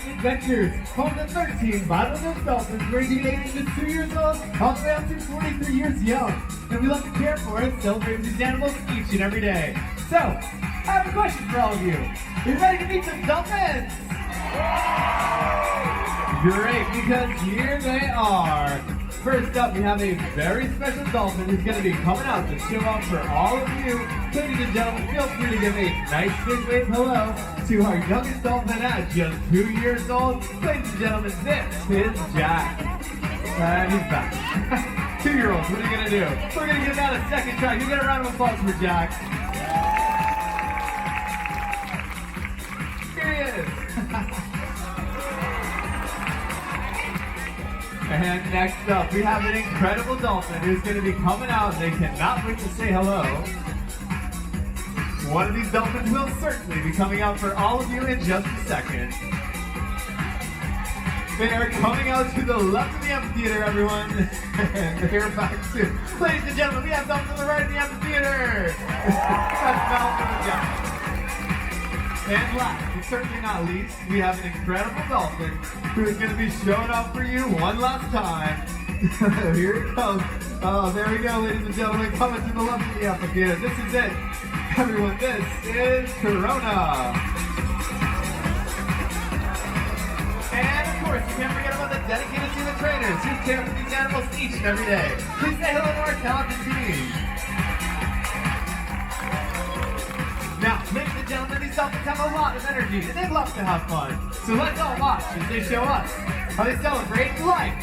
Dolphin Adventures, home to 13 bottlenose dolphins ranging ages from 2 years old all the way up to 43 years young. And we love to care for and celebrate these animals each and every day. So, I have a question for all of you. Are you ready to meet some dolphins? Great, because here they are. First up, we have a very special dolphin who's going to be coming out to show off for all of you. Ladies and gentlemen, feel free to give a nice big wave hello to our youngest dolphin at just 2 years old. Ladies and gentlemen, this is Jack. And he's back. 2-year-olds, what are you going to do? We're going to give that a second try. You get a round of applause for Jack. Here he is. And next up, we have an incredible dolphin who's going to be coming out. They cannot wait to say hello. One of these dolphins will certainly be coming out for all of you in just a second. They are coming out to the left of the amphitheater, everyone. And they're back soon. Ladies and gentlemen, we have dolphins to the right of the amphitheater. That's Dolphin and Jack. And last, but certainly not least, we have an incredible dolphin who is going to be showing off for you one last time. Here it comes. Oh, there we go, ladies and gentlemen, coming to the left of the amphitheater. This is it. Everyone, this is Corona. And of course, you can't forget about the dedicated team of trainers who care for these animals each and every day. Please say hello to our talented team. Now, ladies and gentlemen, these dolphins have a lot of energy and they love to have fun. So let's all watch as they show us how they celebrate life.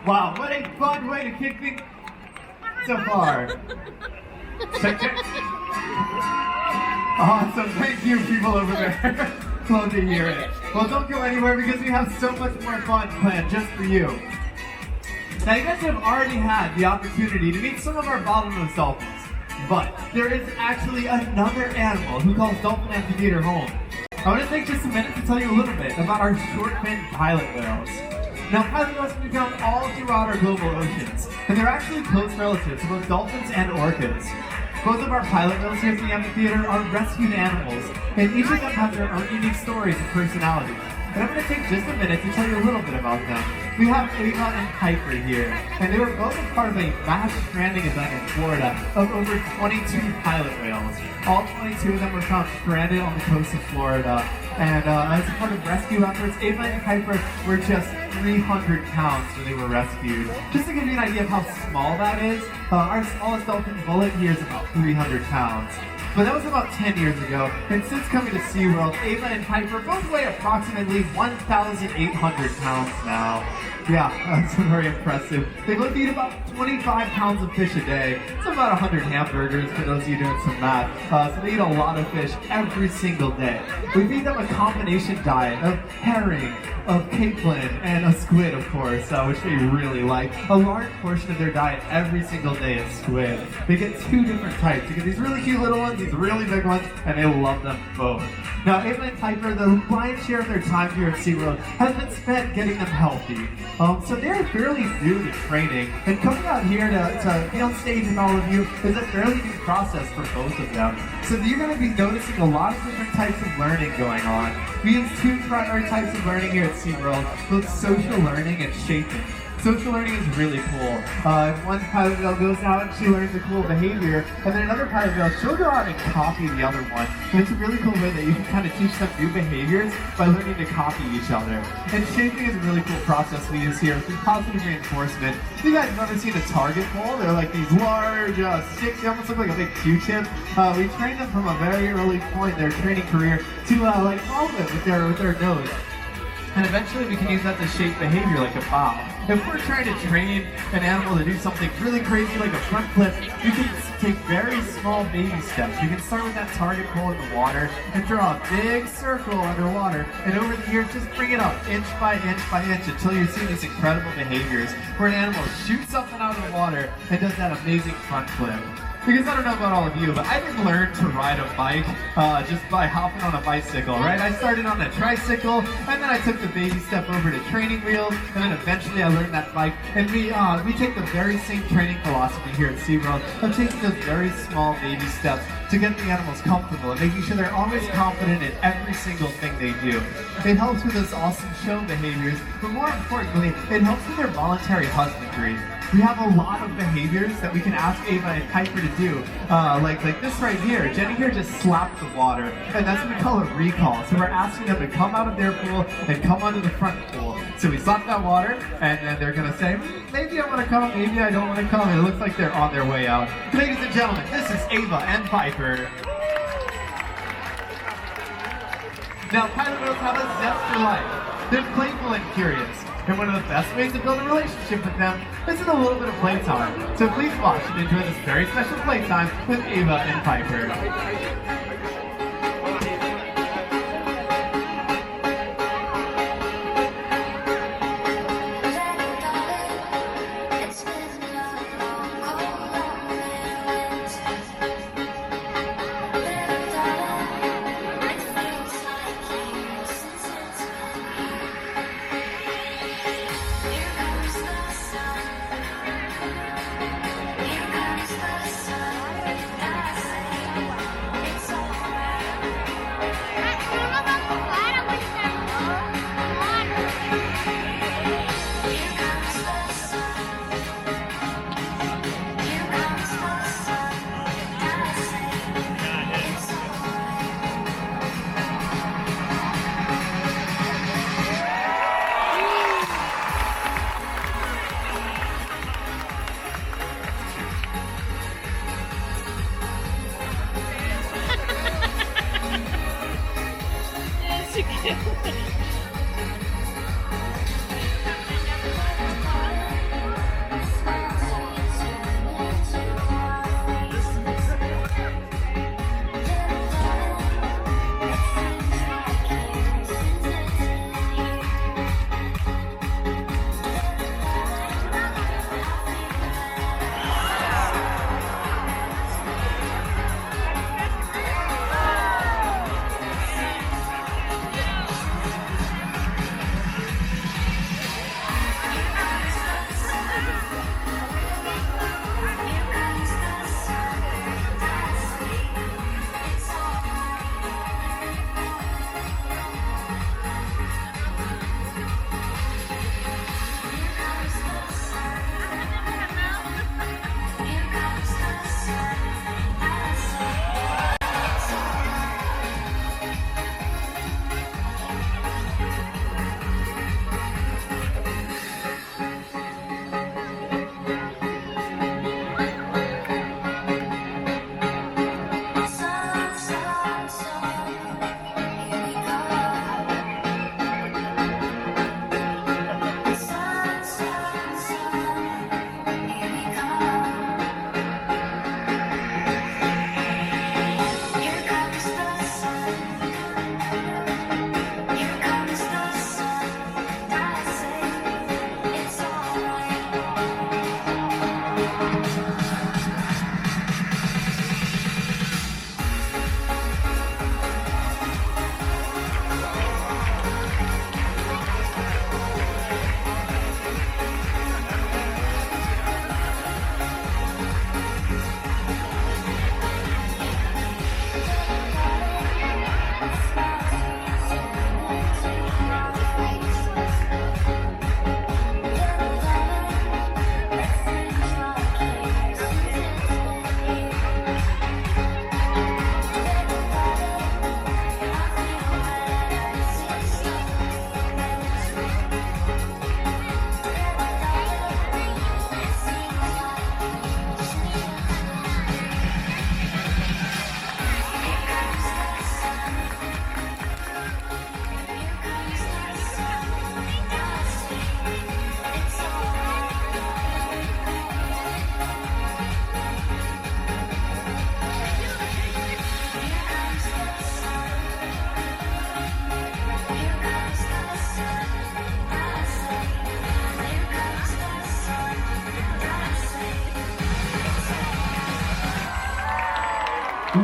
Wow, what a fun way to kick things so far. Check, check. Awesome, thank you people over there. Love to hear it. Well, don't go anywhere because we have so much more fun planned just for you. Now you guys have already had the opportunity to meet some of our bottlenose dolphins, but there is actually another animal who calls Dolphin Amphitheater home. I want to take just a minute to tell you a little bit about our short-fin pilot whales. Now, pilot whales can be found all throughout our global oceans, and they're actually close relatives to both dolphins and orcas. Both of our pilot whales here at the amphitheater are rescued animals, and each of them has their own unique stories and personalities. And I'm going to take just a minute to tell you a little bit about them. We have Ava and Piper here, and they were both a part of a mass stranding event in Florida of over 22 pilot whales. All 22 of them were found stranded on the coast of Florida. And as a part of rescue efforts, Ava and Piper were just 300 pounds when they were rescued. Just to give you an idea of how small that is, our smallest dolphin bullet here is about 300 pounds. But that was about 10 years ago, and since coming to SeaWorld, Ava and Piper both weigh approximately 1,800 pounds now. Yeah, that's very impressive. They both eat about 25 pounds of fish a day. It's about 100 hamburgers for those of you doing some math. So they eat a lot of fish every single day. We feed them a combination diet of herring, of capelin, and a squid, of course, which they really like. A large portion of their diet every single day is squid. They get two different types. You get these really cute little ones, these really big ones, and they love them both. Now, Ava and Piper, the lion's share of their time here at SeaWorld has been spent getting them healthy. So they're fairly new to training, and coming out here to be on stage with all of you is a fairly new process for both of them. So you're going to be noticing a lot of different types of learning going on. We use two primary types of learning here at SeaWorld, both social learning and shaping. Social learning is really cool. One pilot whale goes out and she learns a cool behavior, and then another pilot whale, she'll go out and copy the other one. And it's a really cool way that you can kind of teach them new behaviors by learning to copy each other. And shaping is a really cool process we use here through positive reinforcement. If you guys have ever seen a target pole, they're like these large sticks, they almost look like a big Q-tip. We train them from a very early point in their training career to like follow it with their nose. And eventually we can use that to shape behavior like a bow. If we're trying to train an animal to do something really crazy like a front flip, you can take very small baby steps. You can start with that target pole in the water and draw a big circle underwater, and over the years just bring it up inch by inch until you see these incredible behaviors where an animal shoots something out of the water and does that amazing front flip. Because I don't know about all of you, but I didn't learn to ride a bike just by hopping on a bicycle, right? I started on a tricycle, and then I took the baby step over to training wheels, and then eventually I learned that bike. And we take the very same training philosophy here at SeaWorld of taking those very small baby steps to get the animals comfortable and making sure they're always confident in every single thing they do. It helps with those awesome show behaviors, but more importantly, it helps with their voluntary husbandry. We have a lot of behaviors that we can ask Ava and Piper to do, like this right here. Jenny here just slapped the water, and that's what we call a recall. So we're asking them to come out of their pool and come onto the front pool. So we slap that water, and then they're gonna say, maybe I want to come, maybe I don't want to come. And it looks like they're on their way out. Ladies and gentlemen, this is Ava and Piper. Now, pilot whales have a zest for life. They're playful and curious. And one of the best ways to build a relationship with them is with a little bit of playtime. So please watch and enjoy this very special playtime with Ava and Piper. It's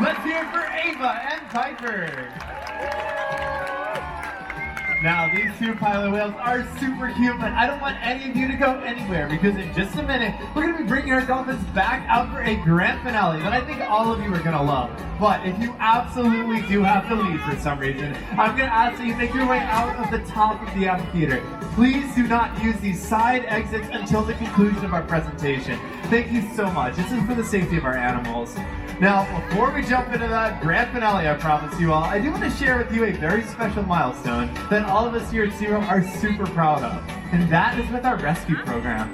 Let's hear it for Ava and Piper. Now, these two pilot whales are super cute, but I don't want any of you to go anywhere because in just a minute, we're going to be bringing our dolphins back out for a grand finale that I think all of you are going to love. But if you absolutely do have to leave for some reason, I'm going to ask that you make your way out of the top of the amphitheater. Please do not use these side exits until the conclusion of our presentation. Thank you so much. This is for the safety of our animals. Now, before we jump into that grand finale I promised you all, I do want to share with you a very special milestone that all of us here at SeaWorld are super proud of, and that is with our rescue program.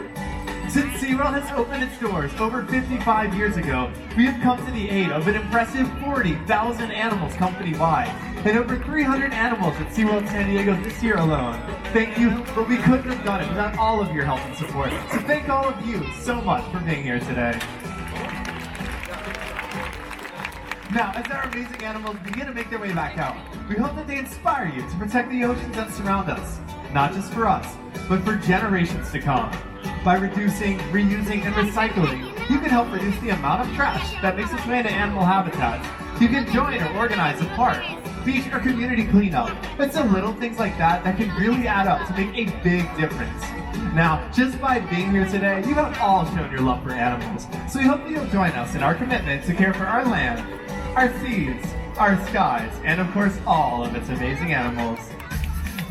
Since SeaWorld has opened its doors over 55 years ago, we have come to the aid of an impressive 40,000 animals company-wide, and over 300 animals at SeaWorld San Diego this year alone. Thank you, but we couldn't have done it without all of your help and support, so thank all of you so much for being here today. Now, as our amazing animals begin to make their way back out, we hope that they inspire you to protect the oceans that surround us, not just for us, but for generations to come. By reducing, reusing, and recycling, you can help reduce the amount of trash that makes its way into animal habitats. You can join or organize a park, beach, or community cleanup. It's the little things like that that can really add up to make a big difference. Now, just by being here today, you have all shown your love for animals, so we hope that you'll join us in our commitment to care for our land, our seas, our skies, and of course all of its amazing animals.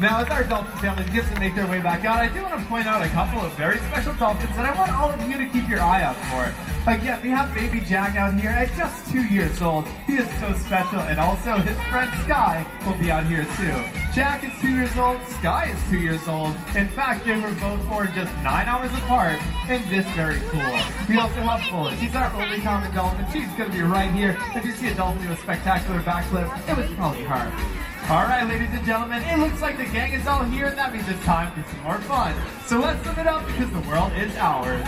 Now, as our dolphin family begins to make their way back out, I do want to point out a couple of very special dolphins that I want all of you to keep your eye out for. Again, we have baby Jack out here at just 2 years old. He is so special, and also his friend Sky will be out here too. Jack is 2 years old, Sky is 2 years old. In fact, they were both born just 9 hours apart, and this very cool. We also have Bullet. She's our only common dolphin. She's going to be right here. If you see a dolphin do a spectacular backflip, it was probably her. Alright, ladies and gentlemen, it looks like the gang is all here, and that means it's time for some more fun. So let's sum it up because the world is ours.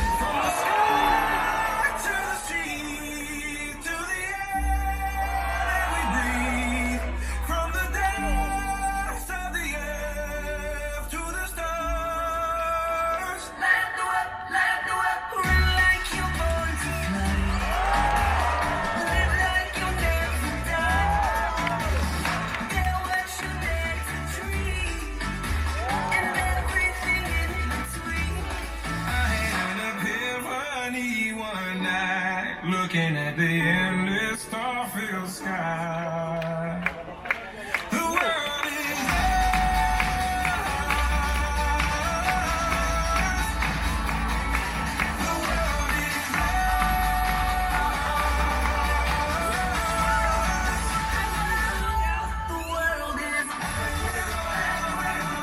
Looking at the endless star-filled sky. The world is the world is the world is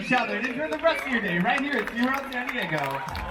each other and enjoy the rest of your day right here at SeaWorld San Diego.